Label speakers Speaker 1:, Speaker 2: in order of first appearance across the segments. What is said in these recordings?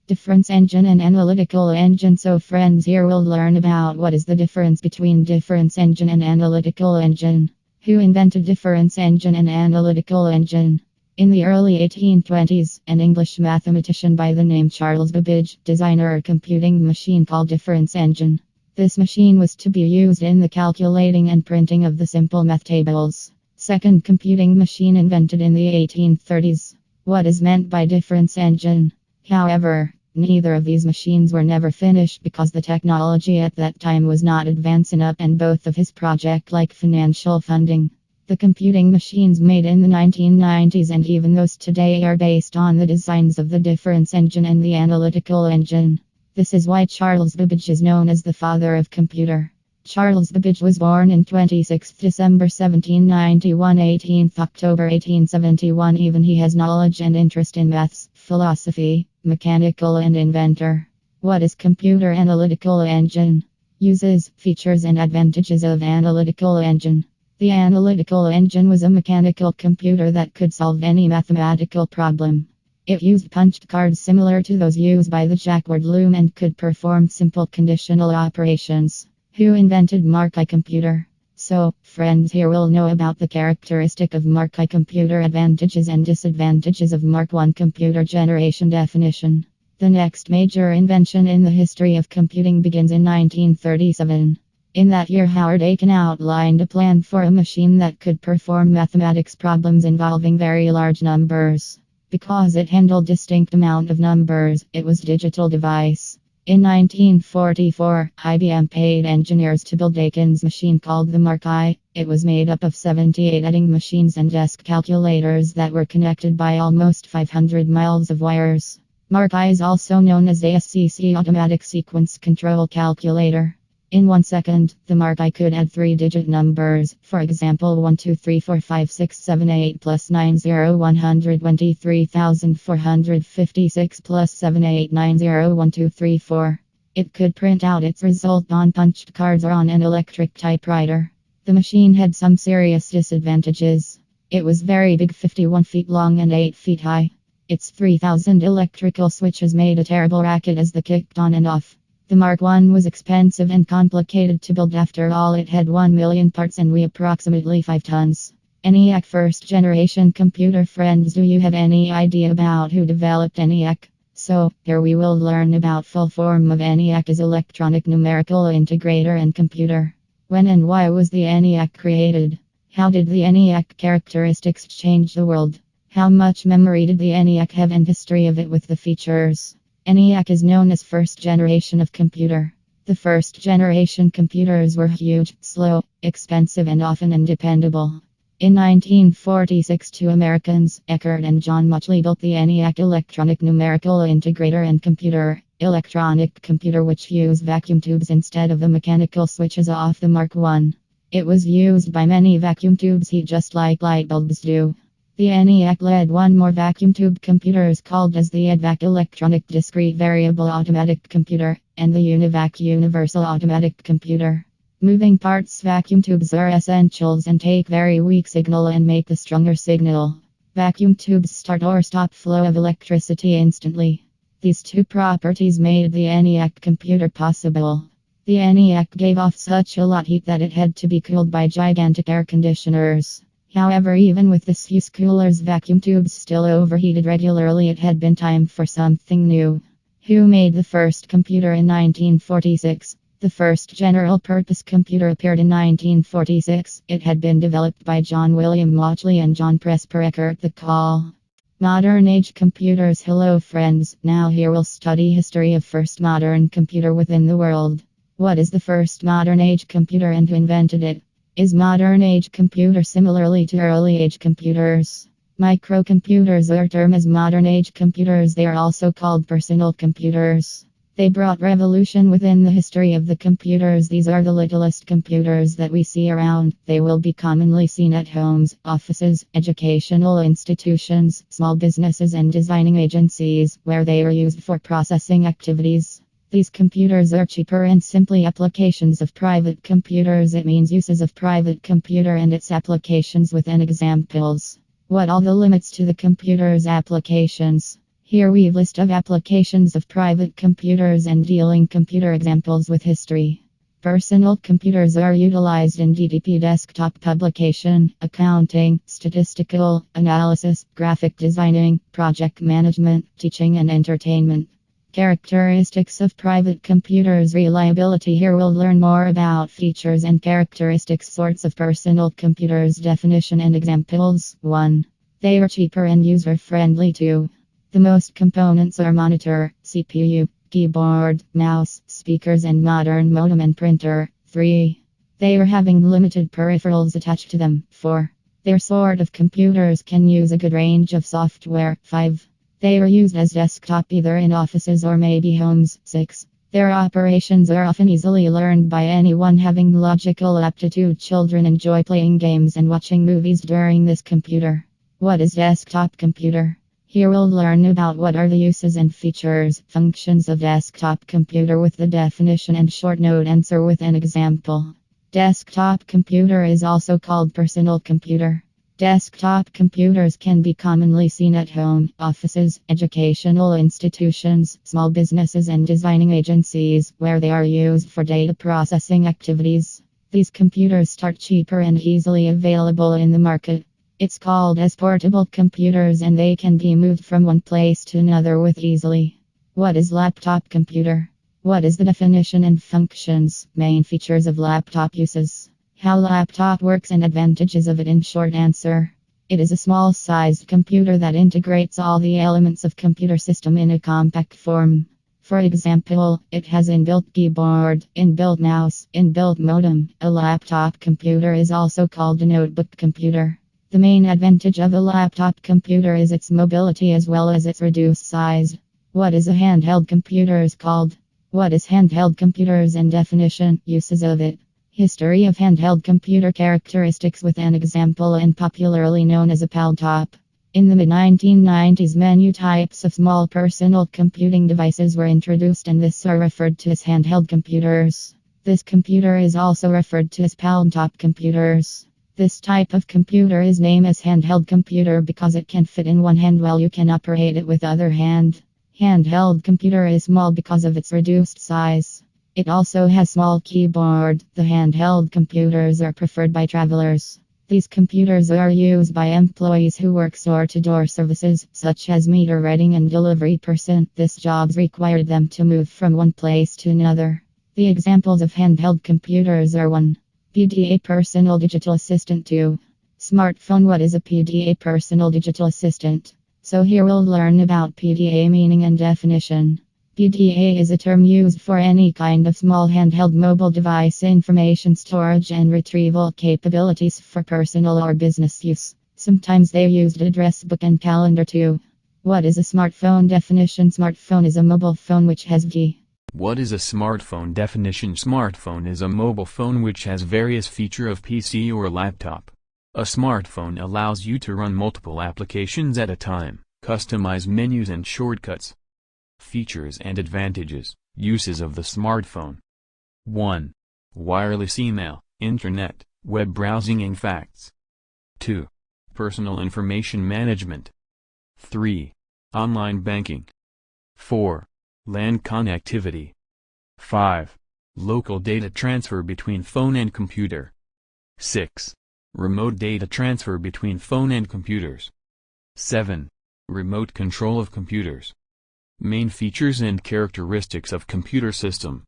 Speaker 1: Difference engine and analytical engine. So friends, here we'll learn about what is the difference between difference engine and analytical engine. Who invented difference engine and analytical engine? In the early 1820s, an English mathematician by the name Charles Babbage designed a computing machine called difference engine. This machine was to be used in the calculating and printing of the simple math tables. Second computing machine invented in the 1830s. What is meant by difference engine? However, neither of these machines were never finished because the technology at that time was not advanced enough and both of his project lacked financial funding. The computing machines made in the 1990s and even those today are based on the designs of the difference engine and the analytical engine. This is why Charles Babbage is known as the father of computer. Charles Babbage was born in 26 December 1791, 18th October 1871. Even he has knowledge and interest in maths, philosophy, mechanical and inventor. What is computer analytical engine? Uses, features and advantages of analytical engine. The analytical engine was a mechanical computer that could solve any mathematical problem. It used punched cards similar to those used by the Jacquard loom and could perform simple conditional operations. Who invented Mark I computer? So, friends, here we'll know about the characteristic of Mark I computer, advantages and disadvantages of Mark I computer generation definition. The next major invention in the history of computing begins in 1937. In that year, Howard Aiken outlined a plan for a machine that could perform mathematics problems involving very large numbers. Because it handled distinct amount of numbers, it was a digital device. In 1944, IBM paid engineers to build Aiken's machine called the Mark I. It was made up of 78 adding machines and desk calculators that were connected by almost 500 miles of wires. Mark I is also known as ASCC Automatic Sequence Control Calculator. In 1 second, the Mark I could add 3-digit numbers, for example 1 2 3 4 5 6 7 8 plus 9 0 123,456 plus 7 8 9 0 1 2 3 4. It could print out its result on punched cards or on an electric typewriter. The machine had some serious disadvantages. It was very big, 51 feet long and 8 feet high. Its 3,000 electrical switches made a terrible racket as they kicked on and off. The Mark I was expensive and complicated to build. After all, it had 1 million parts and weighed approximately 5 tons. ENIAC first generation computer. Friends, do you have any idea about who developed ENIAC? So, here we will learn about full form of ENIAC as electronic numerical integrator and computer. When and why was the ENIAC created? How did the ENIAC characteristics change the world? How much memory did the ENIAC have and history of it with the features? ENIAC is known as first generation of computer. The first generation computers were huge, slow, expensive and often undependable. In 1946, two Americans, Eckert and John Mauchly, built the ENIAC electronic numerical integrator and computer, electronic computer, which used vacuum tubes instead of the mechanical switches off the Mark I. It was used by many vacuum tubes heat just like light bulbs do. The ENIAC led one more vacuum tube computers called as the EDVAC electronic discrete variable automatic computer and the UNIVAC universal automatic computer. Moving parts vacuum tubes are essentials and take very weak signal and make the stronger signal. Vacuum tubes start or stop flow of electricity instantly. These two properties made the ENIAC computer possible. The ENIAC gave off such a lot heat that it had to be cooled by gigantic air conditioners. However, even with this use coolers, vacuum tubes still overheated regularly. It had been time for something new. Who made the first computer in 1946? The first general-purpose computer appeared in 1946. It had been developed by John William Mauchly and John Presper Eckert. The call. Modern age computers. Hello friends, now here we'll study history of first modern computer within the world. What is the first modern age computer and who invented it? Is modern age computer similarly to early age computers? Microcomputers are termed as modern age computers. They are also called personal computers. They brought revolution within the history of the computers. These are the littlest computers that we see around. They will be commonly seen at homes, offices, educational institutions, small businesses and designing agencies, where they are used for processing activities. These computers are cheaper and simply applications of private computers. It means uses of private computer and its applications within examples. What are the limits to the computer's applications? Here we've list of applications of private computers and dealing computer examples with history. Personal computers are utilized in DTP desktop publication, accounting, statistical analysis, graphic designing, project management, teaching and entertainment. Characteristics of private computers. Reliability. Here we'll learn more about features and characteristics. Sorts of personal computers. Definition and examples. 1. They are cheaper and user-friendly. 2. The most components are monitor, CPU, keyboard, mouse, speakers and modern modem and printer. 3. They are having limited peripherals attached to them. 4. Their sort of computers can use a good range of software. 5. They are used as desktop either in offices or maybe homes. 6. Their operations are often easily learned by anyone having logical aptitude. Children enjoy playing games and watching movies during this computer. What is desktop computer? Here we'll learn about what are the uses and features, functions of desktop computer with the definition and short note answer with an example. Desktop computer is also called personal computer. Desktop computers can be commonly seen at home, offices, educational institutions, small businesses and designing agencies, where they are used for data processing activities. These computers start cheaper and easily available in the market. It's called as portable computers and they can be moved from one place to another with easily. What is laptop computer? What is the definition and functions? Main features of laptop uses. How laptop works and advantages of it in short answer. It is a small-sized computer that integrates all the elements of computer system in a compact form. For example, it has inbuilt keyboard, inbuilt mouse, inbuilt modem. A laptop computer is also called a notebook computer. The main advantage of a laptop computer is its mobility as well as its reduced size. What is a handheld computer is called? What is handheld computers and definition, uses of it? History of handheld computer. Characteristics with an example and popularly known as a paltop. In the mid-1990s, many types of small personal computing devices were introduced and these are referred to as handheld computers. This computer is also referred to as paltop computers. This type of computer is named as handheld computer because it can fit in one hand while you can operate it with other hand. Handheld computer is small because of its reduced size. It also has small keyboard. The handheld computers are preferred by travelers. These computers are used by employees who work door-to-door services, such as meter reading and delivery person. These jobs required them to move from one place to another. The examples of handheld computers are 1. PDA Personal Digital Assistant. 2. Smartphone. What is a PDA Personal Digital Assistant? So here we'll learn about PDA meaning and definition. PDA is a term used for any kind of small handheld mobile device information storage and retrieval capabilities for personal or business use. Sometimes they used address book and calendar too. What is a smartphone definition? Smartphone is a mobile phone which has
Speaker 2: What is a smartphone definition? Smartphone is a mobile phone which has various features of PC or laptop. A smartphone allows you to run multiple applications at a time, customize menus and shortcuts. Features and advantages, uses of the smartphone. 1. Wireless email, internet, web browsing and facts. 2. Personal information management. 3. Online banking. 4. LAN connectivity. 5. Local data transfer between phone and computer. 6. Remote data transfer between phone and computers. 7. Remote control of computers. Main features and characteristics of computer system.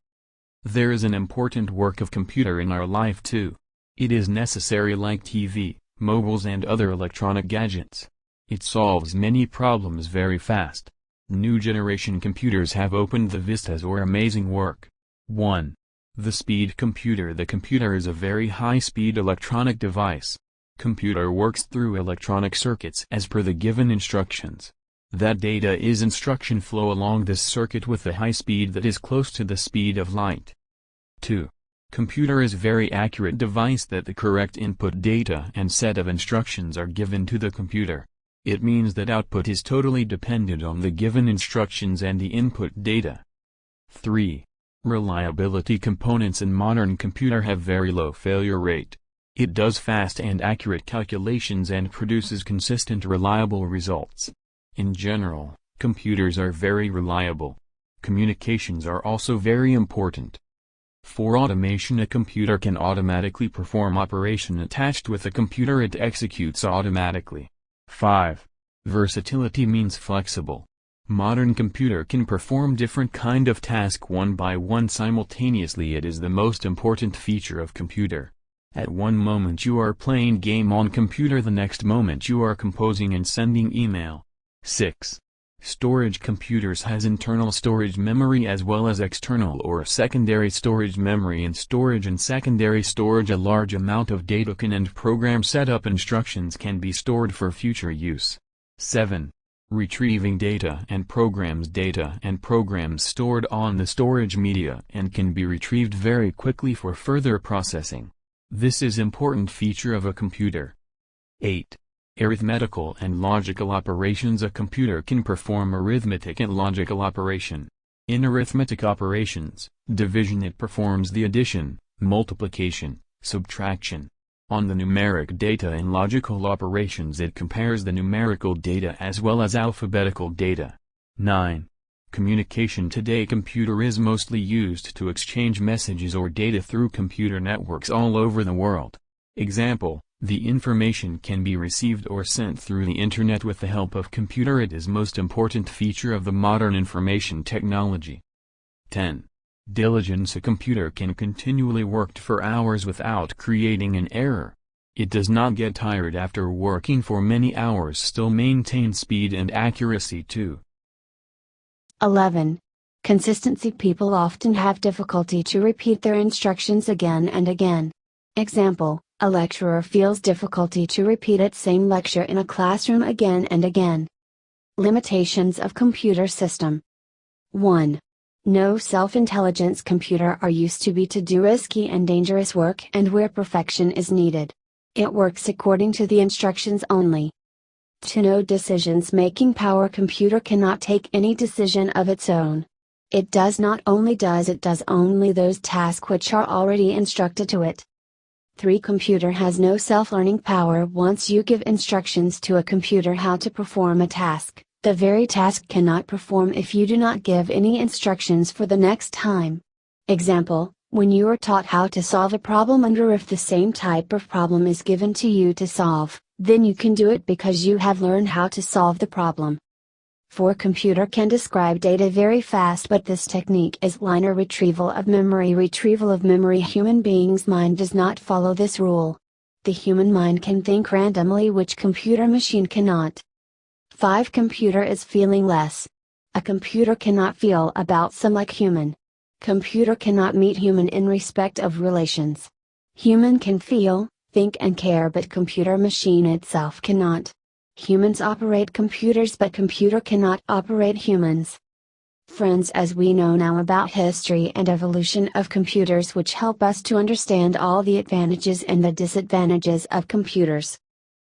Speaker 2: There is an important work of computer in our life too. It is necessary like TV, mobiles and other electronic gadgets. It solves many problems very fast. New generation computers have opened the vistas or amazing work. 1. The speed computer. The computer is a very high-speed electronic device. Computer works through electronic circuits as per the given instructions. That data is instruction flow along this circuit with a high speed that is close to the speed of light. 2. Computer is very accurate device that the correct input data and set of instructions are given to the computer. It means that output is totally dependent on the given instructions and the input data. 3. Reliability. Components in modern computer have very low failure rate. It does fast and accurate calculations and produces consistent reliable results. In general, Computers are very reliable. Communications are also very important. For automation, a computer can automatically perform operation attached with a computer it executes automatically. 5. Versatility means flexible. Modern computer can perform different kind of task one by one simultaneously. It is the most important feature of computer. At one moment you are playing game on computer, the next moment you are composing and sending email. 6. Storage. Computers has internal storage memory as well as external or secondary storage memory. In storage and secondary storage, a large amount of data and program setup instructions can be stored for future use. 7. Retrieving data and programs stored on the storage media and can be retrieved very quickly for further processing. This is important feature of a computer. 8. Arithmetical and logical operations. A computer can perform arithmetic and logical operation. In arithmetic operations, division, it performs the addition, multiplication, subtraction. On the numeric data in logical operations, it compares the numerical data as well as alphabetical data. 9. Communication. Today computer is mostly used to exchange messages or data through computer networks all over the world. Example, the information can be received or sent through the internet with the help of computer. It is most important feature of the modern information technology. 10. Diligence. A computer can continually work for hours without creating an error. It does not get tired after working for many hours, still maintain speed and accuracy too.
Speaker 3: 11. Consistency. People often have difficulty to repeat their instructions again and again. Example, a lecturer feels difficulty to repeat its same lecture in a classroom again and again. Limitations of computer system. 1. No self-intelligence. Computer are used to be to do risky and dangerous work and where perfection is needed. It works according to the instructions only. 2. No decisions making power. Computer cannot take any decision of its own. It does only those tasks which are already instructed to it. 3. Computer has no self-learning power. Once you give instructions to a computer how to perform a task, the very task cannot perform if you do not give any instructions for the next time. Example, when you are taught how to solve a problem under if the same type of problem is given to you to solve, then you can do it because you have learned how to solve the problem. 4. Computer can describe data very fast, but this technique is linear retrieval of memory. Human being's mind does not follow this rule. The human mind can think randomly, which computer machine cannot. 5. Computer is feeling less. A computer cannot feel about some like human. Computer cannot meet human in respect of relations. Human can feel, think and care, but computer machine itself cannot. Humans operate computers, but computer cannot operate humans. Friends, as we know now about history and evolution of computers, which help us to understand all the advantages and the disadvantages of computers,